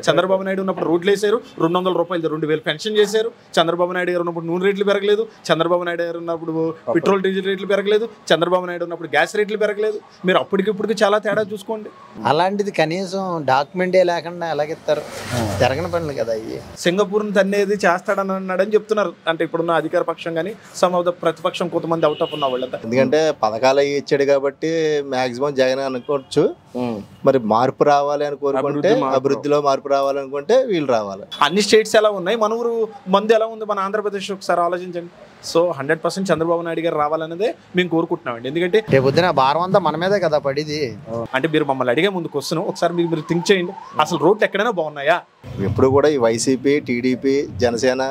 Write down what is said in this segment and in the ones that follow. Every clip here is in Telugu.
చంద్రబాబు నాయుడు ఉన్నప్పుడు రోడ్లు వేసారు, 200 రూపాయలు 2000 పెన్షన్ చేశారు. చంద్రబాబు నాయుడు గారు ఉన్నప్పుడు నూనె రేట్లు పెరగలేదు. చంద్రబాబు నాయుడు గారు ఉన్నప్పుడు పెట్రోల్ డీజిల్ రేట్లు పెరగలేదు. చంద్రబాబు నాయుడు ఉన్నప్పుడు గ్యాస్ రేట్లు పెరగలేదు. మీరు అప్పటికిప్పటికి చాలా తేడా చూసుకోండి. అలాంటిది కనీసం డాక్యుమెంటే లేకుండా ఎలాగిస్తారు? జరగని పనులు కదా అవి. సింగపూర్ని తన్నేది చేస్తాడని అన్నాడని చెప్తున్నారు. అంటే ఇప్పుడున్న అధికార పక్షం కానీ సమ్ ఆఫ్ ద ప్రతిపక్షం కొంతమంది అవుట్ ఆఫ్ ఉన్న వాళ్ళంతా. ఎందుకంటే పథకాలు అవి ఇచ్చాడు కాబట్టి మాక్సిమం జగన్ అనుకోవచ్చు. మరి మార్పు రావాలి అని కోరుకుంటే, అభివృద్ధిలో మార్పు రావాలనుకుంటే వీళ్ళు రావాలి. అన్ని స్టేట్స్ ఎలా ఉన్నాయి, మన ఊరు మంది ఎలా ఉంది, మన ఆంధ్రప్రదేశ్ ఒకసారి ఆలోచించండి. సో 100% చంద్రబాబు నాయుడు గారు రావాలన్నదే మేము కోరుకుంటున్నామండి. ఎందుకంటే రేపొద్దున భారం అంతా మన మీదే కదా పడిది. అంటే మీరు మమ్మల్ని అడిగే ముందు క్వశ్చన్ ఒకసారి మీరు థింక్ చేయండి, అసలు రోడ్లు ఎక్కడైనా బాగున్నాయా? ఎప్పుడు కూడా ఈ వైసీపీ, టీడీపీ, జనసేన,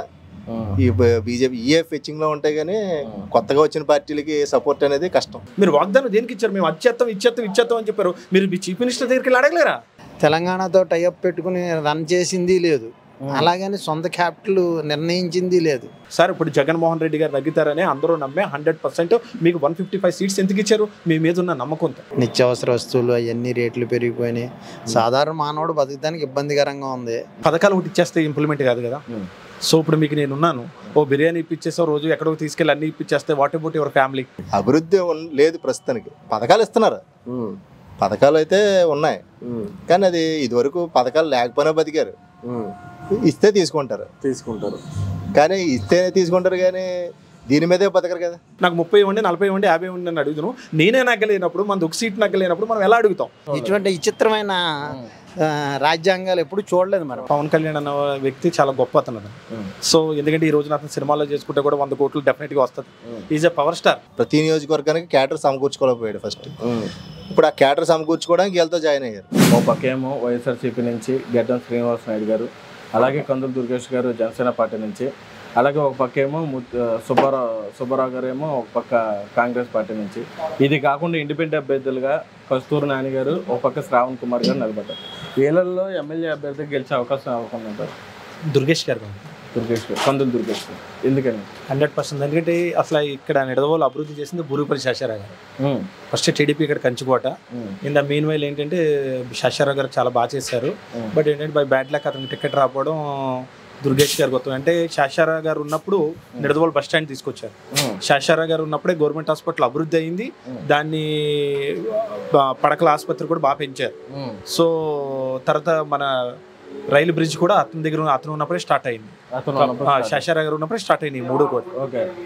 ఈ బీజేపీ ఈఏ ఫెచ్చింగ్ లో ఉంటాయి కానీ కొత్తగా వచ్చిన పార్టీలకి సపోర్ట్ అనేది కష్టం. మీరు వాగ్దానం దేనికి ఇచ్చారు? మేము ఇచ్చేస్తాం అని చెప్పారు. మీరు మీ చీఫ్ మినిస్టర్ దగ్గరికి వెళ్ళి అడగలేరా? తెలంగాణతో టైఅప్ పెట్టుకుని రన్ చేసింది లేదు, అలాగని సొంత క్యాపిటల్ నిర్ణయించింది లేదు. సార్ ఇప్పుడు జగన్మోహన్ రెడ్డి గారు తగ్గుతారని అందరూ నమ్మే 100% మీకు 155 సీట్స్ ఎందుకు ఇచ్చారు? మీ మీద ఉన్న నమ్మకంతో. నిత్యావసర వస్తువులు అవన్నీ రేట్లు పెరిగిపోయినాయి. సాధారణ మానవుడు బతకడానికి ఇబ్బందికరంగా ఉంది. పథకాలు ఒకటి ఇచ్చేస్తే ఇంప్లిమెంట్ కాదు కదా. సో ఇప్పుడు మీకు నేను ఉన్నాను, ఓ బిర్యానీ ఇప్పించేసో రోజు ఎక్కడో తీసుకెళ్ళి అన్ని ఇప్పించేస్తే వాట్ అబౌట్ యువర్ ఫ్యామిలీ? అభివృద్ధి లేదు ప్రస్తుతానికి. పథకాలు ఇస్తున్నారు, పథకాలు అయితే ఉన్నాయి కానీ అది ఇదివరకు పథకాలు లేకపోయినా బతికారు. ఇస్తే తీసుకుంటారు కానీ ఇస్తేనే తీసుకుంటారు కానీ దీని మీదే బతకరు కదా. నాకు 30 ఇవ్వండి, 40 ఇవ్వండి, 50 ఇవ్వండి అని అడుగుతున్నాను. నేనే నగ్గలేనప్పుడు, మనది ఒక సీట్ నగ్గలేనప్పుడు మనం ఎలా అడుగుతాం? ఇటువంటి విచిత్రమైన రాజ్యాంగాలు ఎప్పుడు చూడలేదు. మరి పవన్ కళ్యాణ్ అన్న వ్యక్తి చాలా గొప్ప అతను. సో ఎందుకంటే ఈ రోజున అతను సినిమాలో చేసుకుంటే కూడా 100 కోట్లు డెఫినెట్గా వస్తుంది. Is a power star. ప్రతి నియోజకవర్గానికి క్యాటర్ సమకూర్చుకోలేకపోయాడు ఫస్ట్. ఇప్పుడు ఆ క్యాటర్ సమకూర్చుకోవడానికి వీళ్ళతో జాయిన్ అయ్యారు. ఓ పక్కేమో వైఎస్ఆర్సీపీ నుంచి గడ్డం శ్రీనివాస్ నాయుడు గారు, అలాగే కందుల దుర్గేష్ గారు జనసేన పార్టీ నుంచి, అలాగే ఒక పక్క ఏమో సుబ్బారావు గారు ఏమో ఒక పక్క కాంగ్రెస్ పార్టీ నుంచి. ఇది కాకుండా ఇండిపెండెంట్ అభ్యర్థులుగా కస్తూరి నాని గారు, ఒక పక్క శ్రావణ్ కుమార్ గారు నిలబడ్డారు. వీళ్ళల్లో ఎమ్మెల్యే అభ్యర్థికి గెలిచే అవకాశం ఉంటారు. దుర్గేష్ గారు, కందుల దుర్గేష్ గారు. ఎందుకని? 100%. ఎందుకంటే అసలు ఇక్కడ నిడదవోలు అభివృద్ధి చేసింది బూరుగుపల్లి శేషారావు గారు. ఫస్ట్ టీడీపీ ఇక్కడ కంచుకోట. ఇన్ ద మీన్ వైల్ ఏంటంటే శేషారావు గారు చాలా బాగా చేశారు. బట్ ఏంటంటే బై బ్యాడ్ లక్ అతనికి టికెట్ రాకపోవడం దుర్గేష్ గారు గొప్ప. అంటే శేషారావు గారు ఉన్నప్పుడు నిడదవోలు బస్ స్టాండ్ తీసుకొచ్చారు. శేషారావు గారు ఉన్నప్పుడే గవర్నమెంట్ హాస్పిటల్ అభివృద్ధి అయింది. దాన్ని పడకల ఆసుపత్రి కూడా బాగా పెంచారు. సో తర్వాత మన రైలు బ్రిడ్జ్ కూడా అతను ఉన్నప్పుడే స్టార్ట్ అయింది. శేషారావు గారు ఉన్నప్పుడే స్టార్ట్ అయింది 3 కోట్లు.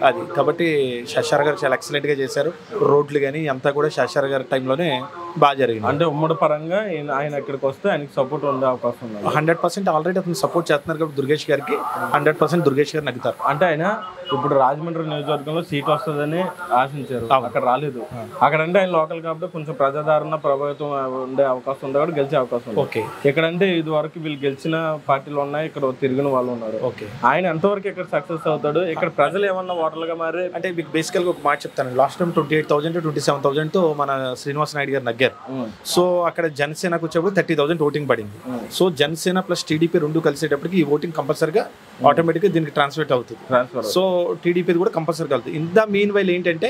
అది కాబట్టి శేషారావు గారు చాలా ఎక్సలెంట్ గా చేశారు. రోడ్లు కానీ అంతా కూడా శేషారావు గారి టైంలోనే బాగా జరిగింది. అంటే ఉమ్మడి పరంగా ఆయన ఇక్కడికి వస్తే ఆయనకి సపోర్ట్ ఉండే అవకాశం ఉంది. 100% ఆల్రెడీ అతను సపోర్ట్ చేస్తున్నారు కాబట్టి దుర్గేష్ గారికి 100% దుర్గేష్ గారు నగ్గుతారు. అంటే ఆయన ఇప్పుడు రాజమండ్రి నియోజకవర్గంలో సీట్ వస్తుందని ఆశించారు, అక్కడ రాలేదు. అక్కడంటే ఆయన లోకల్ కాబట్టి కొంచెం ప్రజాదరణ ప్రభావితం ఉండే అవకాశం ఉంది కాబట్టి గెలిచే అవకాశం ఉంది. ఓకే, ఇక్కడంటే ఇది వరకు వీళ్ళు గెలిచిన పార్టీలు ఉన్నాయి, ఇక్కడ తిరిగిన వాళ్ళు ఉన్నారు. ఓకే, ఆయన ఎంతవరకు ఇక్కడ సక్సెస్ అవుతాడు? ఇక్కడ ప్రజలు ఏమన్నా ఓటర్లుగా మారి అంటే మీకు బేసికల్గా ఒక మాట చెప్తాను. లాస్ట్ టైం 28,000 to 27,000 తో మన శ్రీనివాస్ నాయుడు గారు నగ్గారు. సో అక్కడ జనసేనకు వచ్చేప్పుడు 30,000 ఓటింగ్ పడింది. సో జనసేన ప్లస్ టీడీపీ రెండు కలిసేటప్పటికి ఈ ఓటింగ్ కంపల్సరిగా ఆటోమేటిక్గా దీనికి ట్రాన్స్ఫర్ అవుతుంది. సో టీడీపీ కూడా కంపల్సరీగా అవుతుంది. ఇన్ ద మీన్ వైల్ ఏంటంటే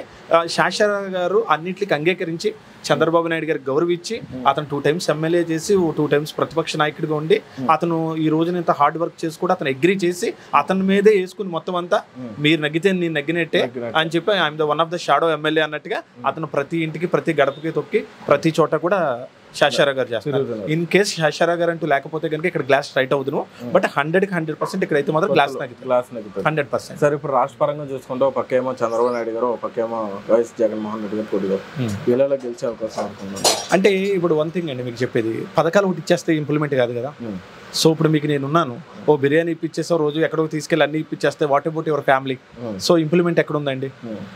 శేషారావు గారు అన్నింటికి అంగీకరించి చంద్రబాబు నాయుడు గారికి గౌరవించి అతను 2 times ఎమ్మెల్యే చేసి 2 times ప్రతిపక్ష నాయకుడిగా ఉండి అతను ఈ రోజున ఇంత హార్డ్ వర్క్ చేసి కూడా అతను అగ్రీ చేసి అతని మీదే వేసుకుని మొత్తం అంతా మీరు నగ్గితే నేను నగ్గినట్టే అని చెప్పి I'm the one of the shadow MLA అన్నట్టుగా అతను ప్రతి ఇంటికి ప్రతి గడపకి తొక్కి ప్రతి చోట కూడా శేషారావు గారు చేస్తారు. ఇన్ కేస్ శేషారావు గారు అంటూ లేకపోతే కనుక ఇక్కడ గ్లాస్ స్ట్రైట్ అవుతుంది. బట్ 100% ఇక్కడైతే మాత్రం గ్లాస్ 100%. సరే ఇప్పుడు రాష్ట్ర పరంగా చూసుకుంటే ఒక పక్కేమో చంద్రబాబు నాయుడు గారు, ఒక పక్కేమో వైఎస్ జగన్మోహన్ రెడ్డి గారు పోటీగా వీళ్ళలో గెలిచే అవకాశం అనుకున్నాను. అంటే ఇప్పుడు వన్ థింగ్ అండి మీకు చెప్పేది, పథకాలు ఒకటి ఇచ్చేస్తే ఇంప్లిమెంట్ కాదు కదా. సో ఇప్పుడు మీకు నేను ఉన్నాను, ఓ బిర్యానీ ఇప్పించేసో రోజు ఎక్కడో తీసుకెళ్ళి అన్ని ఇప్పించేస్తే what about your family? So implement ఎక్కడ ఉందండి?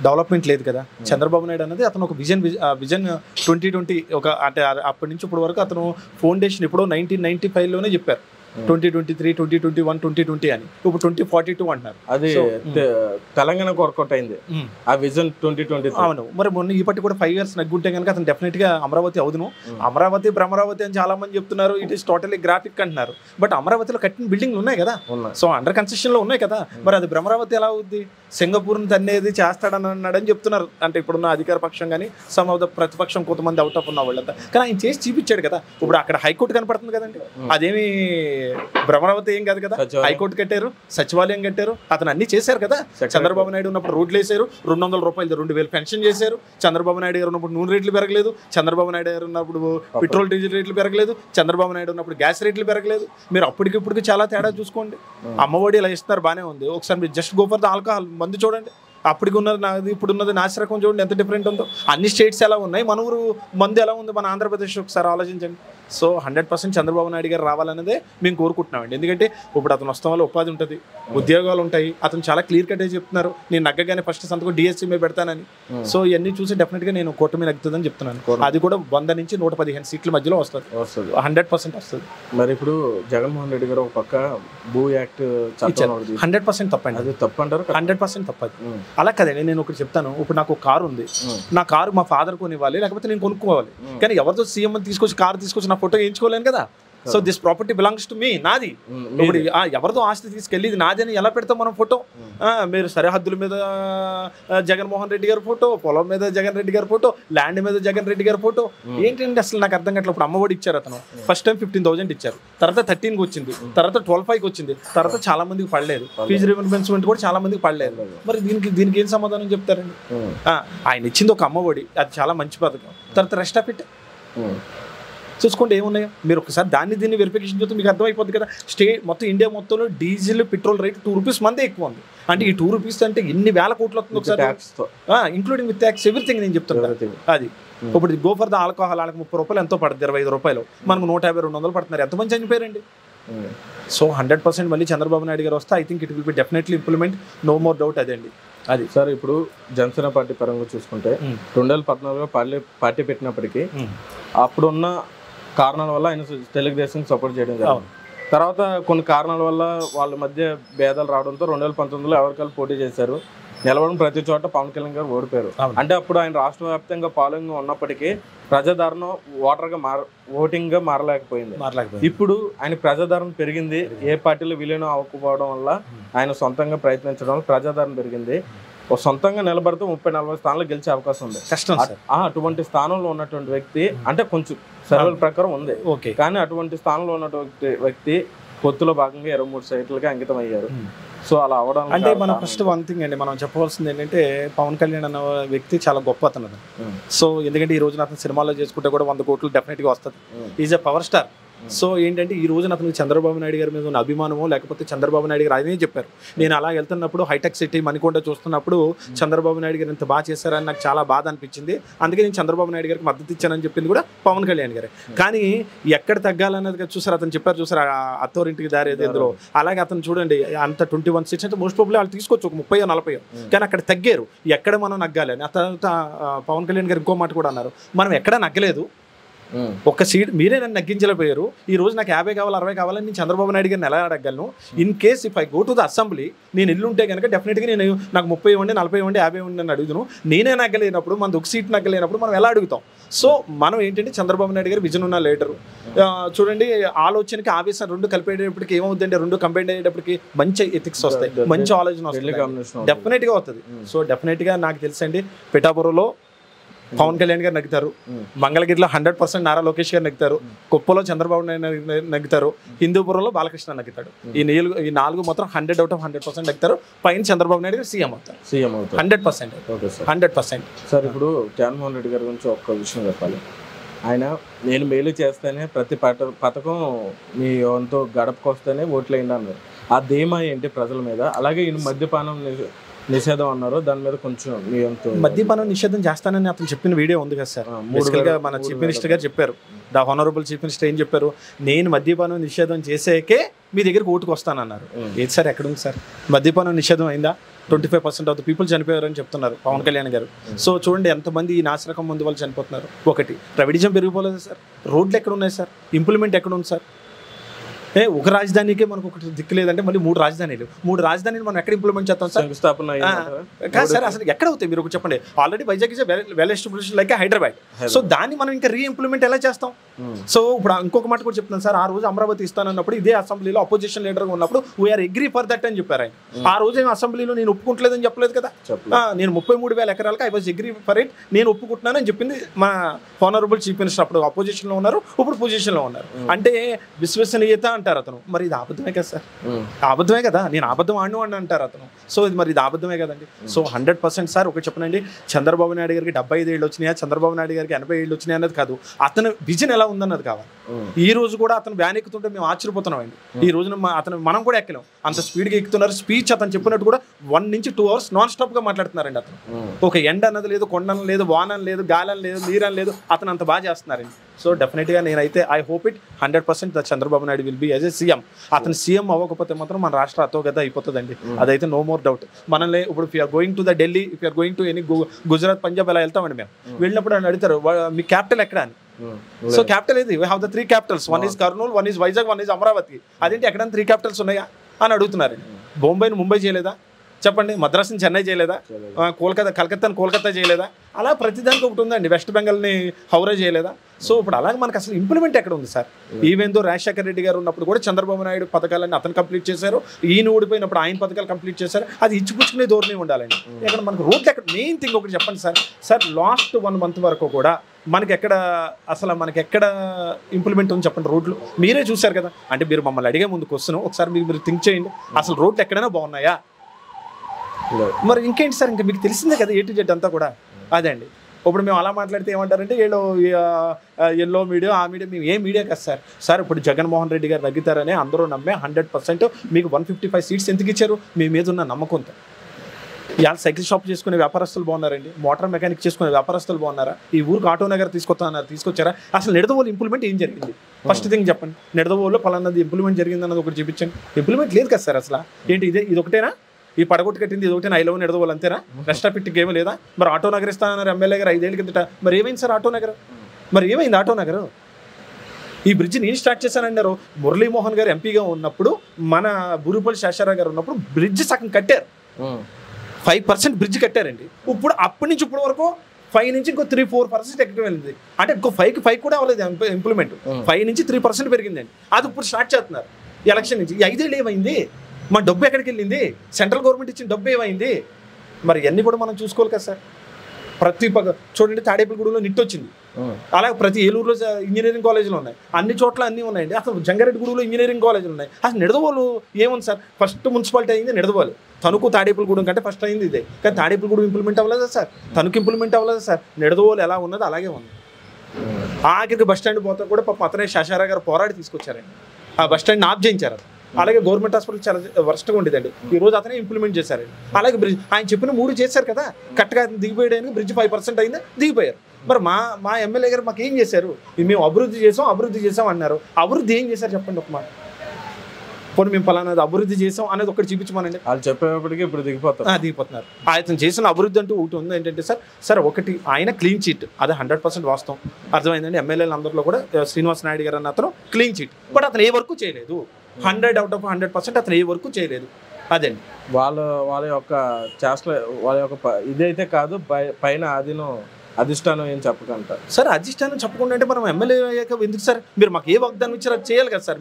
డెవలప్మెంట్ లేదు కదా. చంద్రబాబు నాయుడు అనేది అతను ఒక విజన్ 2020 ఒక అంటే అప్పటి నుంచి ఇప్పుడు వరకు అతను ఫౌండేషన్ ఎప్పుడో 1995లోనే చెప్పారు. 2023, 2021, 2020 అని. ఇప్పుడు 2042 అంటున్నారు. అది తెలంగాణ వర్కౌట్ అయింది ఆ విజన్ 2020. అవును, మరి మొన్న ఇప్పటి కూడా 5 years నగ్గుంటే కనుక అతను డెఫినెట్ గా అమరావతి అవును. అమరావతి భ్రమరావతి అని చాలా మంది చెప్తున్నారు. ఇట్ ఈస్ టోటలీ గ్రాఫిక్ అంటున్నారు. బట్ అమరావతిలో కట్టిన బిల్డింగ్లు ఉన్నాయి కదా, సో అండర్ కన్స్ట్రక్షన్ లో ఉన్నాయి కదా, మరి అది భ్రమరావతి ఎలా అవుద్ది? సింగపూర్ని తన్నేది చేస్తాడని అన్నాడని చెప్తున్నారు. అంటే ఇప్పుడున్న అధికార పక్షం కానీ సమ్ ఆఫ్ ద ప్రతిపక్షం కొంతమంది అవుట్ ఆఫ్ ఉన్న వాళ్ళంతా. కానీ ఆయన చేసి చూపించాడు కదా. ఇప్పుడు అక్కడ హైకోర్టు కనపడుతుంది కదండి, అదేమి భ్రమరావతి ఏం కాదు కదా. హైకోర్టు కట్టారు, సచివాలయం కట్టారు, అతను అన్ని చేశారు కదా. చంద్రబాబు నాయుడు ఉన్నప్పుడు రోడ్లు వేసారు, 200 రూపాయలు 2000 పెన్షన్ చేశారు. చంద్రబాబు నాయుడు గారు ఉన్నప్పుడు నూనె రేట్లు పెరగలేదు. చంద్రబాబు నాయుడు గారు ఉన్నప్పుడు పెట్రోల్ డీజిల్ రేట్లు పెరగలేదు. చంద్రబాబు నాయుడు ఉన్నప్పుడు గ్యాస్ రేట్లు పెరగలేదు. మీరు అప్పటికిప్పటికి చాలా తేడా చూసుకోండి. అమ్మఒడి ఇలా ఇస్తున్నారు, బాగానే ఉంది. ఒకసారి మీరు just go for the alcohol మందు చూడండి, అప్పటికి ఉన్నది నాది ఇప్పుడున్నది నాసిరకం చూడండి ఎంత డిఫరెంట్ ఉందో. అన్ని స్టేట్స్ ఎలా ఉన్నాయి, మన ఊరు మందు ఎలా ఉంది, మన ఆంధ్రప్రదేశ్ ఒకసారి ఆలోచించండి. సో 100% చంద్రబాబు నాయుడు గారు రావాలన్నదే మేము కోరుకుంటున్నామండి. ఎందుకంటే ఇప్పుడు అతను వస్తాం వల్ల ఉపాధి ఉంటుంది, ఉద్యోగాలు ఉంటాయి. అతను చాలా క్లియర్ కట్గా చెప్తున్నారు, నేను నగ్గగానే ఫస్ట్ సంతకం డిఎస్సీ మీద పెడతానని. సో ఇవన్నీ చూసి డెఫినెట్గా నేను కూటమి నగ్గుతుందని చెప్తున్నాను. అది కూడా 100 నుంచి 115 సీట్ల మధ్యలో వస్తుంది, 100% వస్తుంది. మరి ఇప్పుడు జగన్మోహన్ రెడ్డి గారు ఒక పక్క భూ యాక్ట్ 100% తప్పండి. అది తప్పు అంటారు? 100% తప్పది. అలా కదండి, నేను ఒకటి చెప్తాను. ఇప్పుడు నాకు ఒక కారు ఉంది, నా కారు మా ఫాదర్ కొనివ్వాలి, లేకపోతే నేను కొనుక్కోవాలి. కానీ ఎవరితో సీఎం తీసుకొచ్చి కారు తీసుకొచ్చి నా ఫోటో వేయించుకోలేను కదా. So this property belongs to me, నాది. ఇప్పుడు ఎవరితో ఆస్తి తీసుకెళ్ళి ఇది నాది అని ఎలా పెడతాం మనం ఫోటో? మీరు సరిహద్దుల మీద జగన్మోహన్ రెడ్డి గారి ఫోటో, పొలం మీద జగన్ రెడ్డి గారి ఫోటో, ల్యాండ్ మీద జగన్ రెడ్డి గారి ఫోటో, ఏంటంటే అసలు నాకు అర్థం కావట్లేదు. ఇప్పుడు అమ్మఒడి ఇచ్చారు, అతను ఫస్ట్ టైం 15,000 ఇచ్చారు, తర్వాత 13కి వచ్చింది, తర్వాత 12,500కి వచ్చింది, తర్వాత చాలా మందికి పడలేదు. ఫీజు రీయింబర్స్మెంట్ కూడా చాలా మందికి పడలేదు. మరి దీనికి ఏం సమాధానం చెప్తారండి? ఆయన ఇచ్చింది ఒక అమ్మఒడి, అది చాలా మంచి పథకం. తర్వాత రెస్ట్ ఆఫ్ ఇట్ చూసుకోండి ఏమున్నాయో. మీరు ఒకసారి దీన్ని వెరిఫికేషన్ చేస్తే మీకు అర్థమైపోద్ది కదా. మొత్తం ఇండియా మొత్తంలో డీజిల్ పెట్రోల్ రేట్ 2 రూపీస్ మందే ఎక్కువ ఉంది. అంటే ఈ 2 రూపీస్ అంటే ఎన్ని వేల కోట్లు వస్తుంది ఒకసారి, ఇంక్లూడింగ్ విత్ ట్యాక్స్ ఎవ్రీథింగ్. నేను చెప్తున్నాను అది. ఇప్పుడు గో ఫర్ ద ఆల్కహాల్, వాళ్ళకి 30 రూపాయలు ఎంతో పడుతుంది, 25 రూపాయలు, మనకు 150-200 పడుతున్నారు. ఎంతమంది చనిపోయారండి? సో 100% మళ్ళీ చంద్రబాబు నాయుడు గారు వస్తే I think it will be definitely implement, no more doubt. అదే అండి అది. సార్ ఇప్పుడు జనసేన పార్టీ పరంగా చూసుకుంటే 2014లో పార్టీ పెట్టినప్పటికీ అప్పుడున్న కారణాల వల్ల ఆయన తెలుగుదేశం సపోర్ట్ చేయడం జరిగింది. తర్వాత కొన్ని కారణాల వల్ల వాళ్ళ మధ్య భేదాలు రావడంతో 2019లో ఎవరికాలు పోటీ చేశారు. నిలబడిన ప్రతి చోట పవన్ కళ్యాణ్ గారు ఓడిపోయారు. అంటే అప్పుడు ఆయన రాష్ట్ర వ్యాప్తంగా ఫాలోయింగ్ ఉన్నప్పటికీ ప్రజాదరణ ఓటింగ్ గా మారలేకపోయింది. ఇప్పుడు ఆయన ప్రజాదరణ పెరిగింది. ఏ పార్టీలో విలీనం అవ్వకపోవడం వల్ల ఆయన సొంతంగా ప్రయత్నించడం వల్ల ప్రజాదరణ పెరిగింది. సొంతంగా నిలబడితే 30-40 స్థానాలు గెలిచే అవకాశం ఉంది. కష్టం. అటువంటి స్థానంలో ఉన్నటువంటి వ్యక్తి అంటే కొంచెం సర్వేల ప్రకారం ఉంది, కానీ అటువంటి స్థానంలో ఉన్నటువంటి వ్యక్తి పొత్తులో భాగంగా 23 సీట్లుగా అంకితం అయ్యారు. సో అలా అవడం అంటే మనం ఫస్ట్ వన్ థింగ్ అండి మనం చెప్పవలసింది ఏంటంటే పవన్ కళ్యాణ్ అన్న వ్యక్తి చాలా గొప్ప అతను. సో ఎందుకంటే ఈ రోజున అతను సినిమాలో చేసుకుంటే కూడా 100 కోట్లు డెఫినెట్గా వస్తుంది. Is a power star. So ఏంటంటే ఈ రోజున అతనికి చంద్రబాబు నాయుడు గారి మీద ఉన్న అభిమానమో లేకపోతే చంద్రబాబు నాయుడు గారు అదే చెప్పారు. నేను అలా వెళ్తున్నప్పుడు హైటెక్ సిటీ మణికొండ చూస్తున్నప్పుడు చంద్రబాబు నాయుడు గారు ఇంత బాగా చేశారని నాకు చాలా బాధ అనిపించింది. అందుకే నేను చంద్రబాబు నాయుడు గారికి మద్దతు ఇచ్చానని చెప్పింది కూడా పవన్ కళ్యాణ్ గారే. కానీ ఎక్కడ తగ్గాలన్నది చూసారు, అతను చెప్పారు చూసారు అత్తోరింటికి దారి ఎందులో. అలాగే అతను చూడండి అంత 21 సీట్స్ అంటే మోస్ట్ ప్రాబబ్లీ వాళ్ళు తీసుకోవచ్చు ఒక 30-40, కానీ అక్కడ తగ్గారు. ఎక్కడ మనం నగ్గాలి అని. ఆ తర్వాత పవన్ కళ్యాణ్ గారు ఇంకో మాట కూడా అన్నారు, మనం ఎక్కడ నగ్గలేదు, ఒక సీట్ మీరే నన్ను నగ్గించలేకపోయారు. ఈ రోజు నాకు 50 కావాలి 60 కావాలని నేను చంద్రబాబు నాయుడు గారిని ఎలా అడగలను? In case if I go to the assembly, నేను ఇల్లు ఉంటే కనుక డెఫినెట్గా నేను నాకు 30 ఇవ్వండి 40 ఇవ్వండి 50 ఇవ్వండి అని అడుగుతాను. నేనే నగ్గలేనప్పుడు మనది ఒక సీట్ నగ్గలేనప్పుడు మనం ఎలా అడుగుతాం? సో మనం ఏంటంటే చంద్రబాబు నాయుడు గారు విజన్ ఉన్న లీడరు. చూడండి ఆలోచనకి ఆవేశం రెండు కలిపేటప్పటికి ఏమవుతుందంటే రెండు కంబైన్ అయ్యేటప్పటికి మంచి ఎథిక్స్ వస్తాయి, మంచి ఆలోచన వస్తుంది, డెఫినెట్గా వస్తుంది. సో డెఫినెట్గా నాకు తెలుసండి పిఠాపురంలో పవన్ కళ్యాణ్ గారు నగ్గుతారు, మంగళగిరిలో 100% నారా లోకేష్ గారు నగ్గుతారు, కుప్పలో చంద్రబాబు నాయుడు నగ్గుతారు, హిందూపురంలో బాలకృష్ణ నగ్గుతాడు. ఈ 4 మొత్తం 100% నగ్గుతారు. పైన చంద్రబాబు నాయుడు గారు సీఎం అవుతారు 100%. 100%. సార్ ఇప్పుడు జగన్మోహన్ రెడ్డి గారి గురించి ఒక్క విషయం చెప్పాలి. ఆయన నేను మేలు చేస్తేనే ప్రతి పథకం మీ వంతు గడపకు వస్తేనే ఓట్లు అయింది అన్నారు. ఆ ధీమా ఏంటి ప్రజల మీద? అలాగే ఈయన మద్యపానం నిషేధం అన్నారు, దాని మీద కొంచెం మీ వంతు. మద్యపానం నిషేధం చేస్తానని అతను చెప్పిన వీడియో ఉంది కదా సార్. బేసికల్గా మన చీఫ్ మినిస్టర్ గారు చెప్పారు, ద హానరబుల్ చీఫ్ మినిస్టర్ ఏం చెప్పారు, నేను మద్యపానం నిషేధం చేసేకే మీ దగ్గరికి ఓటుకు వస్తానన్నారు. ఏది సార్ ఎక్కడ ఉంది సార్? మద్యపానం నిషేధం అయిందా? 25% ఆఫ్ ద పీపుల్ చనిపోయారని చెప్తున్నారు పవన్ కళ్యాణ్ గారు. సో చూడండి ఎంతమంది ఈ నాశరకం మందు వాళ్ళు చనిపోతున్నారు. ఒకటి రవిడిజం పెరిగిపోలేదు సార్. రోడ్లు ఎక్కడ ఉన్నాయి సార్? ఇంప్లిమెంట్ ఎక్కడ ఉంది సార్? ఒక రాజధానికే మనకు ఒకటి దిక్కు లేదంటే మళ్ళీ 3 రాజధానులు మనం ఎక్కడ ఇంప్లిమెంట్ చేస్తాం సార్? శంకుస్థాపన కాదు సార్, అసలు ఎక్కడ అవుతాయి మీరు చెప్పండి. Already Vizag is well established like Hyderabad. So దాన్ని మనం ఇంకా రీఇంప్లిమెంట్ ఎలా చేస్తాం? సో ఇప్పుడు ఇంకొక మాట కూడా చెప్తున్నాను సార్, ఆ రోజు అమరావతి ఇస్తానన్నప్పుడు ఇదే అసెంబ్లీలో అపోజిషన్ లీడర్గా ఉన్నప్పుడు వీఆర్ అగ్రీ ఫర్ దట్ అని చెప్పారు ఆయన. ఆ రోజు ఏం అసెంబ్లీలో నేను ఒప్పుకుంటలేదని చెప్పలేదు కదా. నేను 33,000 ఎకరాలకు I was agree for it, నేను ఒప్పుకుంటున్నానని చెప్పింది మా హానరబుల్ చీఫ్ మినిస్టర్. అప్పుడు అపోజిషన్లో ఉన్నారు, ఇప్పుడు పొజిషన్లో ఉన్నారు. అంటే విశ్వసనీయత అంటారు అతను. మరి ఇది అబద్ధమే కదా సార్? అబద్ధమే కదా. నేను అబద్ధం ఆడిను అంటారు అతను. సో ఇది మరి ఇది అబద్ధమే కదండి. సో 100% సార్ ఒకటి చెప్పనండి, చంద్రబాబు నాయుడు గారికి 75 ఏళ్ళు వచ్చినాయా, చంద్రబాబు నాయుడు గారికి 80 ఏళ్ళు వచ్చినాయి అన్నది కాదు, అతను విజన్ ఎలా ఉందన్నది కావాలి. ఈ రోజు కూడా అతను వ్యాన్ ఎక్కుతుంటే మేము ఆశ్చర్యపోతున్నాం అండి. ఈ రోజున అతను మనం కూడా ఎక్కలేం, అంత స్పీడ్గా ఎక్కుతున్నారు. స్పీచ్ అతను చెప్పినట్టు కూడా 1 నుంచి 2 hours నాన్ స్టాప్గా మాట్లాడుతున్నారండి అతను. ఒక ఎండ అన్నది లేదు, కొండన లేదు, వాన లేదు, గాలని లేదు, నీరని లేదు, అతను అంత బాగా చేస్తున్నారండి. సో డెఫినెట్గా నేనైతే I hope it 100% the Chandrababu Naidu will be as a CM. అతను సీఎం అవ్వకపోతే మాత్రం మన రాష్ట్ర అతోగత అయిపోతుందండి, అదైతే నో మోర్ డౌట్. మనల్ని ఇప్పుడు if you're going to the Delhi, if you're going to any Gujarat, Punjab అలా వెళ్తామండి మేము. వెళ్ళినప్పుడు అని అడుగుతారు మీ క్యాపిటల్ ఎక్కడ అని. సో క్యాపిటల్ ఇది, we have the 3 capitals, 1 is Kurnool, 1 is Vizag, 1 is Amaravati. అదేంటి ఎక్కడైనా 3 capitals ఉన్నాయా అని అడుగుతున్నారు. బొంబాయిని ముంబై చేయలేదా చెప్పండి, మద్రాసుని చెన్నై చేయలేదా, కలకత్తాని కోల్కతా చేయలేదా? అలా ప్రతిదానికి ఒకటి ఉందండి. వెస్ట్ బెంగాల్ని హౌరా చేయలేదా? సో ఇప్పుడు అలాగే మనకు అసలు ఇంప్లిమెంట్ ఎక్కడ ఉంది sir? Even though Rajasekhara Reddy గారు ఉన్నప్పుడు కూడా చంద్రబాబు నాయుడు పథకాలన్నీ అతను కంప్లీట్ చేశారు, ఈయన ఓడిపోయినప్పుడు ఆయన పథకాలు కంప్లీట్ చేశారు. అది ఇచ్చిపుచ్చుకునే ధోరణి ఉండాలండి. ఇక్కడ మనకు రోడ్లు ఎక్కడ, మెయిన్ థింగ్ ఒకటి చెప్పండి సార్, లాస్ట్ 1 month వరకు కూడా మనకి ఎక్కడ ఇంప్లిమెంట్ ఉంది చెప్పండి? రోడ్లు మీరే చూశారు కదా. అంటే మీరు మమ్మల్ని అడిగే ముందు క్వశ్చన్ ఒకసారి మీరు థింక్ చేయండి, అసలు రోడ్లు ఎక్కడైనా బాగున్నాయా? మరి ఇంకేంటి సార్, ఇంకా మీకు తెలిసిందే కదా A to Z అంతా కూడా. అదే అండి. ఇప్పుడు మేము అలా మాట్లాడితే ఏమంటారంటే ఎల్లో మీడియా, ఆ మీడియా. మేము ఏ మీడియా కదా సార్ ఇప్పుడు జగన్మోహన్ రెడ్డి గారు తగ్గుతారని అందరూ నమ్మే 100% మీకు 155 seats ఎందుకు ఇచ్చారు? మీ మీద ఉన్న నమ్మకంతో. ఇవాళ సైకిల్ షాప్ చేసుకునే వ్యాపారస్తులు బాగున్నారండి, మోటార్ మెకానిక్ చేసుకునే వ్యాపారస్తులు బాగున్నారా? ఈ ఊరికి ఆటో నగర్ తీసుకొచ్చారా? అసలు నిడదవోలు ఇంప్లిమెంట్ ఏం జరిగింది? ఫస్ట్ థింగ్ చెప్పండి. నిడదవోలు పలానాది ఇంప్లిమెంట్ జరిగింది అన్నది ఒకటి చూపించండి. ఇంప్లిమెంట్ లేదు కదా సార్ అసలు. ఏంటి ఇది ఒకటేనా? ఈ పడగొట్టు కట్టింది ఇది ఒకటేనా? ఐలో నిడదవోలు అంతేనా? రెస్ట్ పిట్టికి ఏమీ లేదా? మరి ఆటో నగర్ ఇస్తానన్నారు ఎమ్మెల్యే గారు 5 ఏళ్ళ కిందట. మరి ఏమైంది సార్ ఆటో నగర్? మరి ఏమైంది ఆటో నగర్? ఈ బ్రిడ్జ్ నేను స్టార్ట్ చేశానన్నారు. మురళీమోహన్ గారు ఎంపీగా ఉన్నప్పుడు, మన బూరుపల్లి శేషారావు గారు ఉన్నప్పుడు బ్రిడ్జ్ సగం కట్టారు. 5% బ్రిడ్జ్ కట్టారండి. ఇప్పుడు అప్పటి నుంచి ఇప్పటి వరకు 5 నుంచి ఇంకో 3-4% ఎక్కువ వెళ్ళింది. అంటే ఇంకో 5 కూడా అవ్వలేదు ఇంప్లిమెంట్. 5 నుంచి 3% పెరిగిందండి. అది ఇప్పుడు స్టార్ట్ చేస్తున్నారు ఎలక్షన్ నుంచి. ఈ 5 ఏళ్ళు ఏమైంది? మన డబ్బు ఎక్కడికి వెళ్ళింది? సెంట్రల్ గవర్నమెంట్ ఇచ్చిన డబ్బు ఏమైంది? మరి ఇవన్నీ కూడా మనం చూసుకోవాలి కదా సార్. ప్రతి చూడండి, తాడేపల్లిగూడలో నిట్ వచ్చింది, అలాగే ప్రతి ఏలూరులో ఇంజనీరింగ్ కాలేజీలు ఉన్నాయి, అన్ని చోట్ల అన్నీ ఉన్నాయండి. అసలు జంగారెడ్డిగూడలో ఇంజనీరింగ్ కాలేజీలు ఉన్నాయి. అసలు నిడదవోలు ఏముంది సార్? ఫస్ట్ మున్సిపాలిటీ అయింది నిడదవోలు. తణుకు తాడేపల్లిగూడెం కంటే ఫస్ట్ అయింది ఇదే. కానీ తాడేపల్లిగూడెం ఇంప్లిమెంట్ అవ్వలేదా సార్? తణుకు ఇంప్లిమెంట్ అవ్వలేదా సార్? నిడదవోలు ఎలా ఉన్నదో అలాగే ఉంది. ఆఖరికి బస్ స్టాండ్ పోతే కూడా పాపం అతనే శేషారావు గారు పోరాడి తీసుకొచ్చారండి. ఆ బస్ స్టాండ్ని ఆఫ్ చేయించారు. అలాగే గవర్నమెంట్ హాస్పిటల్ చాలా వర్స్ట్గా ఉండేదండి. ఈ రోజు అతనే ఇంప్లిమెంట్ చేశారండి. అలాగే బ్రిడ్జ్ ఆయన చెప్పిన 3 చేశారు కదా, కరెక్ట్గా దిగిపోయడానికి బ్రిడ్జ్ 5% అయిందా? దిగిపోయారు. మరి మా ఎమ్మెల్యే గారు మాకు ఏం చేశారు? మేము అభివృద్ధి చేసాం అన్నారు. అభివృద్ధి ఏం చేశారు చెప్పండి ఒక మాట. పోనీ మేము పలానాది అభివృద్ధి చేసాం అనేది ఒకటి చూపించమనండి. వాళ్ళు చెప్పేప్పటికీ ఇప్పుడు దిగిపోతున్నారు. ఆయన చేసిన అభివృద్ధి అంటూ ఒకటి ఉంది. ఏంటంటే సార్ ఒకటి ఆయన క్లీన్ చిట్, అది 100% వాస్తవం. అర్థమైందండి. ఎమ్మెల్యేలు అందరిలో కూడా శ్రీనివాస్ నాయుడు గారు అన్న అతను క్లీన్ చిట్, బట్ అతను ఏ వర్క్ చేయలేదు. 100 out of 100% అతను ఏ వర్క్ చేయలేదు. అదండి వాళ్ళ యొక్క చేష్టలు, వాళ్ళ యొక్క ఇదైతే కాదు. పైన అధిష్టానం ఏం చెప్పకంటారు సార్? అధిష్టానం చెప్పకుండా అంటే మనం ఎమ్మెల్యే అయ్యాక ఎందుకు సార్? మీరు మాకు ఏ వాగ్దానం ఇచ్చారో అది చేయాలి కదా సార్.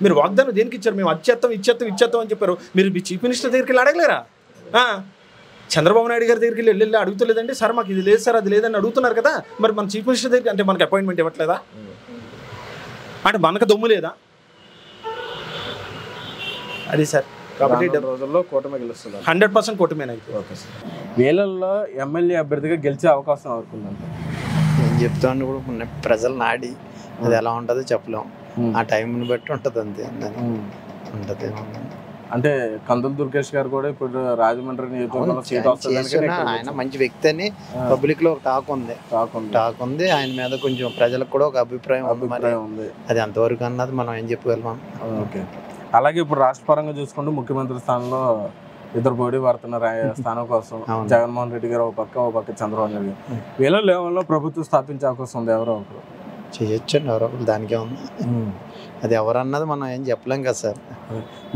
మీరు వాగ్దానం దేనికి ఇచ్చారు? మేము ఇచ్చేస్తాం అని చెప్పారు. మీరు మీ చీఫ్ మినిస్టర్ దగ్గరికి వెళ్ళి అడగలేరా? చంద్రబాబు నాయుడు గారి దగ్గరికి వెళ్ళి అడుగుతలేదండి సార్, మాకు ఇది లేదు సార్, అది లేదని అడుగుతున్నారు కదా. మరి మన చీఫ్ మినిస్టర్ దగ్గర అంటే మనకి అపాయింట్మెంట్ ఇవ్వట్లేదా? అంటే మనకు దమ్ము లేదా? అది సార్. కాబట్టి రోజుల్లో కూటమి గెలుస్తుంది. 100% కూటమేనైతే. Okay sir. వీళ్ళల్లో ఎమ్మెల్యే అభ్యర్థిగా గెలిచే అవకాశం అవుతుందంట. నేను చెప్తాను కూడా, ప్రజల నాడి అది ఎలా ఉంటుందో చెప్పలేం. ఆ టైంని బట్టి ఉంటుంది, అంతే ఉంటుంది. అంటే కందుల దుర్గేష్ గారు కూడా ఇప్పుడు రాజమండ్రి నియోజకవర్గంలో సీట్ వస్తుంది. ఆయన మంచి వ్యక్తి అని పబ్లిక్ లో ఒక టాక్ ఉంది. ఆయన మీద కొంచెం ప్రజలకు కూడా ఒక అభిప్రాయం ఉంది. అది అంతవరకు అన్నది మనం ఏం చెప్పగలం. ఓకే. అలాగే ఇప్పుడు రాష్ట్ర పరంగా చూసుకుంటే ముఖ్యమంత్రి స్థానంలో ఇద్దరు పోటీ పడుతున్నారు స్థానం కోసం. జగన్మోహన్ రెడ్డి గారు ఒక పక్క చంద్రబాబు నాయుడు గారు. వీళ్ళ లెవెల్లో ప్రభుత్వం స్థాపించే అవకాశం ఉంది. ఎవరో ఒకరు చేయొచ్చండి, ఎవరో ఒకరు. దానికే ఉంది. అది ఎవరన్నది మనం ఏం చెప్పలేం కదా సార్.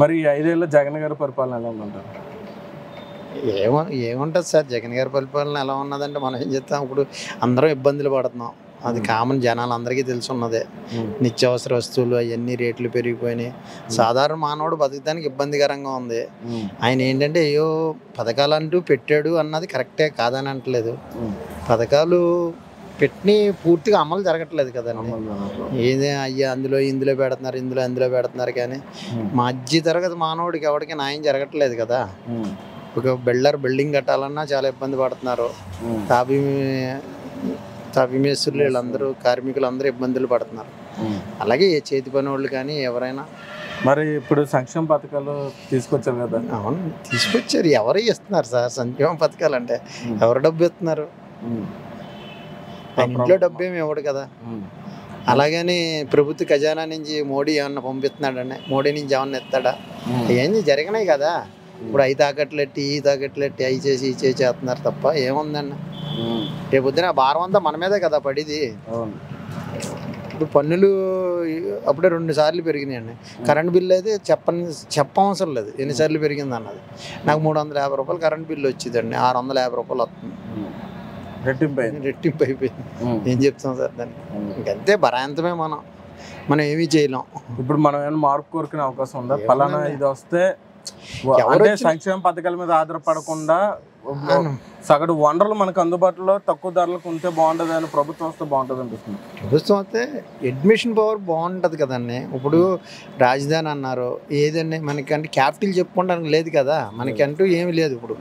మరి ఈ 5 ఏళ్ళ జగన్ గారి పరిపాలన ఎలా ఉందంటారు? ఏముంటుంది సార్, జగన్ గారి పరిపాలన ఎలా ఉన్నదంటే మనం ఏం చేస్తాం, ఇప్పుడు అందరం ఇబ్బందులు పడుతున్నాం. అది కామన్, జనాలు అందరికీ తెలిసి ఉన్నదే. నిత్యావసర వస్తువులు అవన్నీ రేట్లు పెరిగిపోయినాయి. సాధారణ మానవుడు బతకడానికి ఇబ్బందికరంగా ఉంది. ఆయన ఏంటంటే అయ్యో పథకాలు అంటూ పెట్టాడు అన్నది కరెక్టే, కాదని అంటలేదు. పథకాలు పెట్టి పూర్తిగా అమలు జరగట్లేదు కదండి. ఏదే అయ్యా ఇందులో పెడుతున్నారు, అందులో పెడుతున్నారు, కానీ మధ్య తరగతి మానవుడికి ఎవరికి న్యాయం జరగట్లేదు కదా. ఒక బిల్డింగ్ కట్టాలన్నా చాలా ఇబ్బంది పడుతున్నారు. తాపీ మేస్త్రులు వీళ్ళందరూ, కార్మికులు అందరూ ఇబ్బందులు పడుతున్నారు. అలాగే ఏ చేతి పని వాళ్ళు కానీ ఎవరైనా. మరి ఇప్పుడు సంక్షేమ పథకాలు తీసుకొచ్చారు కదా? అవును, తీసుకొచ్చారు. ఎవరు ఇస్తున్నారు సార్ సంక్షేమ పథకాలు అంటే? ఎవరు డబ్బు ఇస్తున్నారు? ఇంట్లో డబ్బు ఏమి ఇవ్వడు కదా. అలాగని ప్రభుత్వ ఖజానా నుంచి మోడీ ఏమన్నా పంపిస్తున్నాడండి? మోడీ నుంచి ఏమన్నా ఇస్తాడా? ఏం జరిగినాయి కదా. ఇప్పుడు అవి తాకట్లెట్టి ఈ తాకట్లెట్టి అవి చేసి ఈ చేస్తున్నారు తప్ప ఏముందండి. రేపు పొద్దున భారం అంతా మన మీదే కదా పడిది. ఇప్పుడు పన్నులు అప్పుడే 2 సార్లు పెరిగినాయండి. కరెంట్ బిల్లు అయితే చెప్పవసరం లేదు ఎన్నిసార్లు పెరిగింది అన్నది. నాకు 350 రూపాయలు కరెంట్ బిల్లు వచ్చిందండి, 650 రూపాయలు వస్తుంది. రెట్టింపు అయిపోయింది. ఏం చెప్తాం సార్ దాన్ని? ఇంకంతే, భరాంతమే. మనం ఏమీ చేయలేం. ఇప్పుడు మనం ఏమైనా మార్పు కోరుకునే అవకాశం ఉందా? ఫలానా ఇది వస్తే సంక్షేమ పథకాల మీద ఆధారపడకుండా సగటు వనరులు మనకు అందుబాటులో తక్కువ ధరలకు ఉంటే బాగుంటుంది అని ప్రభుత్వం వస్తే బాగుంటుంది అనిపిస్తుంది. ప్రభుత్వం వస్తే అడ్మిషన్ పవర్ బాగుంటుంది కదండి. ఇప్పుడు రాజధాని అన్నారు, ఏదండి మనకంటే క్యాపిటల్ చెప్పుకోవడానికి లేదు కదా, మనకంటూ ఏమి లేదు. ఇప్పుడు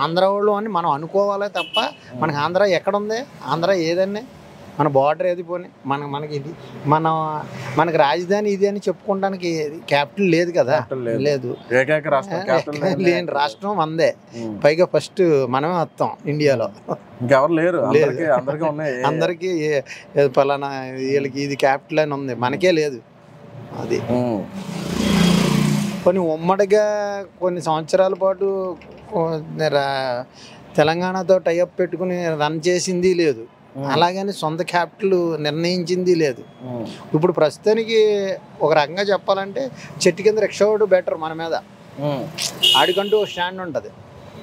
ఆంధ్ర వాళ్ళు అని మనం అనుకోవాలే తప్ప మనకి ఆంధ్ర ఎక్కడుంది? ఆంధ్ర ఏదండి? మన బార్డర్ ఏది పోనీ, మనకి ఇది మనకి రాజధాని ఇది అని చెప్పుకోవడానికి క్యాపిటల్ లేదు కదా. లేదు, లేని రాష్ట్రం మందే. పైగా ఫస్ట్ మనమే వస్తాం ఇండియాలో. ఇంకెవరు లేరు, అందరికీ పలానా వీళ్ళకి ఇది క్యాపిటల్ అని ఉంది, మనకే లేదు. అది కొన్ని ఉమ్మడిగా కొన్ని సంవత్సరాల పాటు తెలంగాణతో టైఅప్ పెట్టుకుని రన్ చేసింది లేదు. అలాగని సొంత క్యాపిటల్ నిర్ణయించింది లేదు. ఇప్పుడు ప్రస్తుతానికి ఒక రకంగా చెప్పాలంటే చెట్టు కింద రిక్షావాడు బెటర్ మన మీద. ఆడికంటూ స్టాండ్ ఉంటుంది.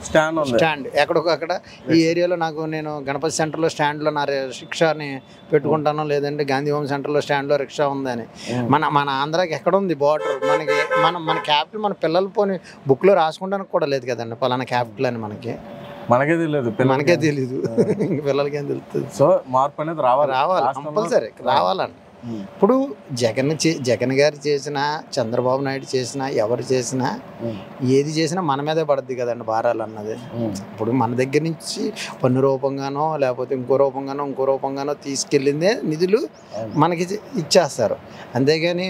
స్టాండ్ ఎక్కడొకక్కడ ఈ ఏరియాలో నేను గణపతి సెంటర్లో స్టాండ్లో నా రిక్షాని పెట్టుకుంటాను, లేదంటే గాంధీభవన్ సెంటర్లో స్టాండ్లో రిక్షా ఉందని. మన ఆంధ్రాకి ఎక్కడ ఉంది బార్డర్? మన క్యాపిటల్ మన పిల్లలు పోని బుక్లో రాసుకుంటానికి కూడా లేదు కదండి పలానా క్యాపిటల్ అని. మనకే తెలియదు పిల్లలకి ఏం తెలుస్తుంది. సో మార్పు అనేది రావాలి కంపల్సరీ రావాలండి. ఇప్పుడు జగన్ గారు చేసినా, చంద్రబాబు నాయుడు చేసినా, ఎవరు చేసినా, ఏది చేసినా మన మీదే పడుద్ది కదండి భారాలు అన్నది. ఇప్పుడు మన దగ్గర నుంచి పన్ను రూపంగానో లేకపోతే ఇంకో రూపంగానో తీసుకెళ్ళిందే నిధులు మనకి ఇచ్చేస్తారు. అంతేగాని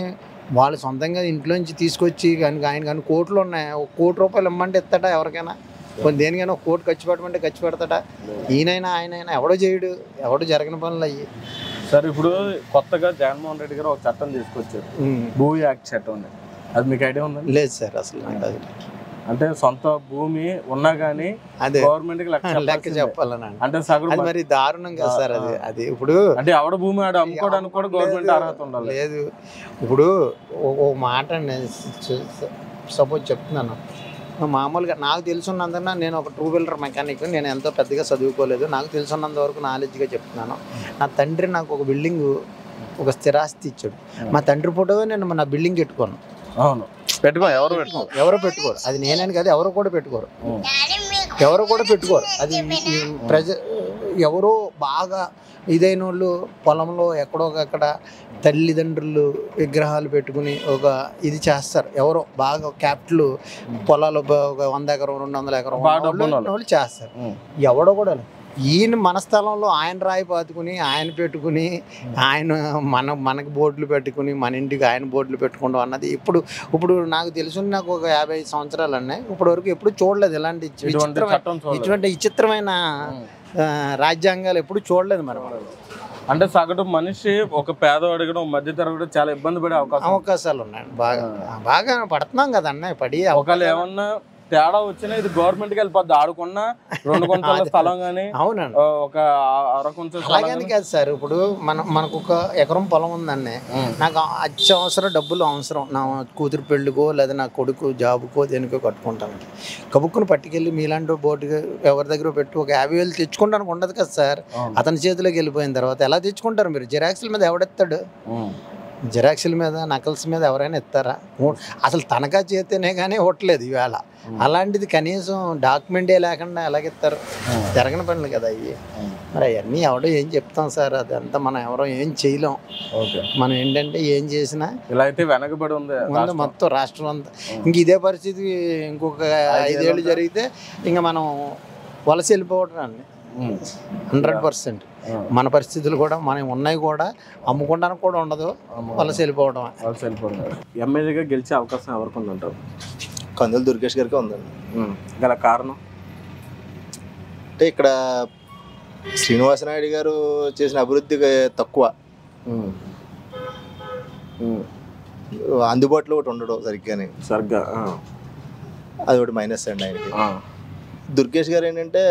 వాళ్ళు సొంతంగా ఇంట్లోంచి తీసుకొచ్చి ఆయన కోట్లు ఉన్నాయి, 1 కోటి రూపాయలు ఇమ్మంటే ఇస్తాడా ఎవరికైనా? కొన్ని దేనికైనా 1 కోటి ఖర్చు పెట్టమంటే ఖర్చు పెడతాడా? ఆయనైనా ఎవడో చేయడు, ఎవడో జరగని పనులు అయ్యి. సార్ ఇప్పుడు కొత్తగా జగన్మోహన్ రెడ్డి గారు ఒక చట్టం తీసుకొచ్చారు, భూ యాక్ట్ చట్టం. అది మీకు ఐడియా ఉందా? లేదు సార్, అసలు అంటే సొంత భూమి ఉన్నా గానీ గవర్నమెంట్ కి లెక్క చెప్పాలని అంటే సగటు మరి దారుణం కదా సార్. అది ఇప్పుడు అంటే ఎవడ భూమి ఆడ అమ్ముకోవడానికి కూడా గవర్నమెంట్ అర్హత ఉండాలి. లేదు, ఇప్పుడు ఓ మాట సపోజ్ చెప్తున్నాను, మామూలుగా నాకు తెలుసున్నందున నేను ఒక 2 వీలర్ మెకానిక్. నేను ఎంతో పెద్దగా చదువుకోలేదు, నాకు తెలుసున్నంత వరకు నాలెడ్జ్గా చెప్తున్నాను. నా తండ్రి నాకు ఒక బిల్డింగ్, ఒక స్థిరాస్తి ఇచ్చాడు. మా తండ్రి ఫోటో నేను నా బిల్డింగ్ పెట్టుకోను. అవును, ఎవరో పెట్టుకోరు. అది నేనని కాదు, ఎవరో కూడా పెట్టుకోరు. అది ఎవరో బాగా ఇదైన వాళ్ళు పొలంలో ఎక్కడోకక్కడ తల్లిదండ్రులు విగ్రహాలు పెట్టుకుని ఒక ఇది చేస్తారు. ఎవరో బాగా క్యాపిటల్ పొలాలు ఒక 100 ఎకరం 200 ఎకరం వాళ్ళు చేస్తారు. ఎవడో కూడా ఈయన మన స్థలంలో ఆయన రాయి పాతుకుని ఆయన పెట్టుకుని మనకి బోర్డులు పెట్టుకుని మన ఇంటికి ఆయన బోర్డులు పెట్టుకోవడం అన్నది ఇప్పుడు నాకు తెలుసు. నాకు ఒక 55 సంవత్సరాలు అన్నాయి. ఇప్పటి వరకు ఎప్పుడు చూడలేదు ఇలాంటి ఇటువంటి విచిత్రమైన రాజ్యాంగాలు ఎప్పుడు చూడలేదు మనం. అంటే సగటు మనిషి ఒక పేదవాడిగా మధ్యతరగతి చాలా ఇబ్బంది పడే అవకాశాలు ఉన్నాయి. బాగా పడుతున్నాం కదా అన్న. పడి ఒకళ్ళు ఏమన్నా తేడా వచ్చినా ఇది గవర్నమెంట్ కి వెళ్ళిపోద్ది. ఆడుకున్న 2 గుంటల స్థలం కానీ అవునండి. ఒక 1/2 గుంటల అలాగని కాదు సార్. ఇప్పుడు మనకు ఒక ఎకరం పొలం ఉందండి, నాకు అత్యవసరం డబ్బులు అవసరం, నా కూతురు పెళ్ళికో లేదా నా కొడుకు జాబుకో దేనికో కట్టుకుంటాను. కబుక్కుని పట్టుకెళ్ళి మీలాంటి బోర్డు ఎవరి దగ్గర పెట్టి ఒక 50,000 తెచ్చుకుంటానికి ఉండదు కదా సార్. అతని చేతిలోకి వెళ్ళిపోయిన తర్వాత ఎలా తెచ్చుకుంటారు మీరు? జిరాక్స్ల మీద ఎవడెత్తాడు? జిరాక్స్ల మీద నకల్స్ మీద ఎవరైనా ఇస్తారా? అసలు తనఖా చేతేనే కానీ ఇవ్వట్లేదు ఈవేళ. అలాంటిది కనీసం డాక్యుమెంటే లేకుండా ఎలాగిస్తారు? జరగని పనులు కదా అవి. మరి అవన్నీ ఎవడో ఏం చెప్తాం సార్, అదంతా మనం ఎవరో ఏం చేయలేం. మనం ఏంటంటే ఏం చేసినా ఇలా అయితే వెనకబడి ఉంది మొత్తం రాష్ట్రం అంతా. ఇంక ఇదే పరిస్థితి ఇంకొక 5 ఏళ్ళు జరిగితే ఇంకా మనం వలస వెళ్ళిపోవడం అండి 100%. మన పరిస్థితులు కూడా మనం ఉన్నాయి కూడా అమ్ముకోవడానికి కూడా ఉండదు, వలస వెళ్ళిపోవడం. ఎమ్మెల్యేగా గెలిచే అవకాశం ఎవరికి ఉందంటారు? కందుల దుర్గేష్ గారికి ఉందండి. గల కారణం అంటే ఇక్కడ శ్రీనివాసనాయుడు గారు చేసిన అభివృద్ధి తక్కువ, అందుబాటులో ఒకటి ఉండడం సరిగ్గా అది ఒకటి మైనస్ అండి ఆయనకి. దుర్గేష్ గారు ఏంటంటే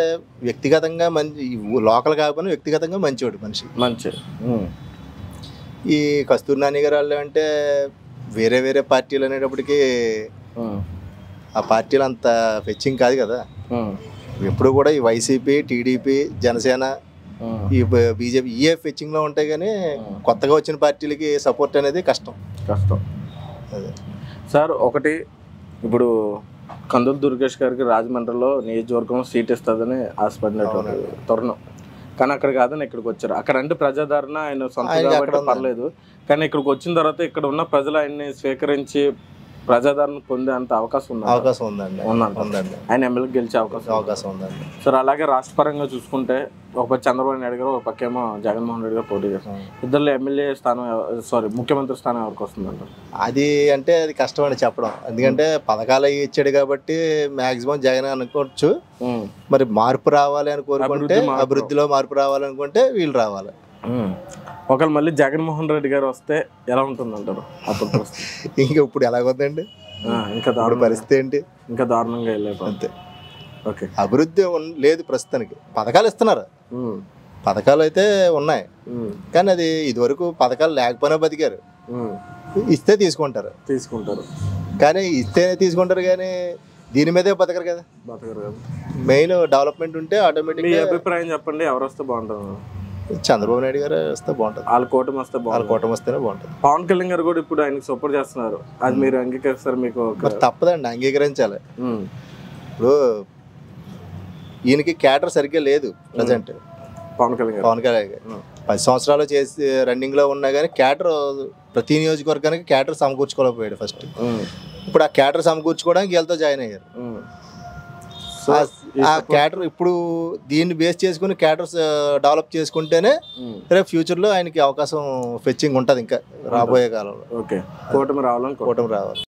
వ్యక్తిగతంగా మంచి, లోకల్ కాకపోయినా వ్యక్తిగతంగా మంచివాడు మనిషి. ఈ కస్తూరి నాని గారు వాళ్ళు అంటే వేరే పార్టీలు అనేటప్పటికీ ఆ పార్టీలు అంత ఫెచ్చింగ్ కాదు కదా. ఎప్పుడు కూడా ఈ వైసీపీ, టీడీపీ, జనసేన, ఈ బీజేపీ ఇయే ఫెచ్చింగ్లో ఉంటాయి. కానీ కొత్తగా వచ్చిన పార్టీలకి సపోర్ట్ అనేది కష్టం. అదే సార్, ఒకటి ఇప్పుడు కందుల దుర్గేష్ గారికి రాజమండ్రిలో నియోజకవర్గం సీట్ ఇస్తుందని ఆశపడినటువంటి తరుణం, కానీ అక్కడ కాదని ఇక్కడికి వచ్చారు. అక్కడ అంటే ప్రజాదరణ ఆయన సొంత కాబట్టి పర్లేదు, కానీ ఇక్కడికి వచ్చిన తర్వాత ఇక్కడ ఉన్న ప్రజలు ఆయన్ని స్వీకరించి ప్రజాదరణ పొందే అంత అవకాశం ఉందండి. ఆయన ఎమ్మెల్యే గెలిచే అవకాశం ఉందండి. సార్ అలాగే రాష్ట్ర పరంగా చూసుకుంటే ఒక పక్క చంద్రబాబు నాయుడు గారు, ఒక పక్కేమో జగన్మోహన్ రెడ్డి గారు పోటీ చేస్తారు. ఇద్దరు ఎమ్మెల్యే స్థానం ముఖ్యమంత్రి స్థానం ఎవరికి వస్తుందంటారు? అది కష్టం అండి చెప్పడం. ఎందుకంటే పథకాలు అవి ఇచ్చాడు కాబట్టి మాక్సిమం జగన్ అనుకోవచ్చు. మరి మార్పు రావాలి అని కోరుకుంటే, అభివృద్ధిలో మార్పు రావాలనుకుంటే వీళ్ళు రావాలి. ఒకవేళ మళ్ళీ జగన్మోహన్ రెడ్డి గారు వస్తే ఎలా ఉంటుంది అంటారు? అప్పుడు ఇంకా ఇప్పుడు ఎలాగొద్దండి, ఇంకా పరిస్థితి ఏంటి? ఇంకా దారుణంగా వెళ్ళారు అంతే. ఓకే, అభివృద్ధి లేదు ప్రస్తుతానికి. పథకాలు ఇస్తున్నారు, పథకాలు అయితే ఉన్నాయి, కానీ అది ఇదివరకు పథకాలు లేకపోయినా బతికారు. ఇస్తే తీసుకుంటారు కానీ తీసుకుంటారు కానీ దీని మీదే బతకరు కదా. మెయిన్ డెవలప్మెంట్ ఉంటే ఆటోమేటిక్. మీ అభిప్రాయం చెప్పండి, ఎవరు వస్తే బాగుంటుంది? చంద్రబాబు నాయుడు గారు వస్తే బాగుంటుంది. వాళ్ళ కూటమి వస్తేనే బాగుంటుంది. పవన్ కళ్యాణ్ గారు కూడా ఇప్పుడు ఆయనకు సపోర్ట్ చేస్తున్నారు, అది మీరు అంగీకరిస్తారు? మీకు తప్పదండి, అంగీకరించాలి. ఇప్పుడు ఈయనకి క్యాడర్ సరిగ్గా లేదు ప్రజెంట్. పవన్ కళ్యాణ్ గారు 10 సంవత్సరాలు చేసి రన్నింగ్ లో ఉన్నా కానీ క్యాడర్ ప్రతి నియోజకవర్గానికి క్యాడర్ సమకూర్చుకోలేకపోయాడు ఫస్ట్. ఇప్పుడు ఆ క్యాడర్ సమకూర్చుకోవడానికి వీళ్ళతో జాయిన్ అయ్యారు. ఆ క్యాడర్ ఇప్పుడు దీన్ని బేస్ చేసుకుని క్యాడర్స్ డెవలప్ చేసుకుంటేనే రేపు ఫ్యూచర్ లో ఆయనకి అవకాశం ఫెచ్చింగ్ ఉంటుంది ఇంకా రాబోయే కాలంలో. కూటమి రావాలి.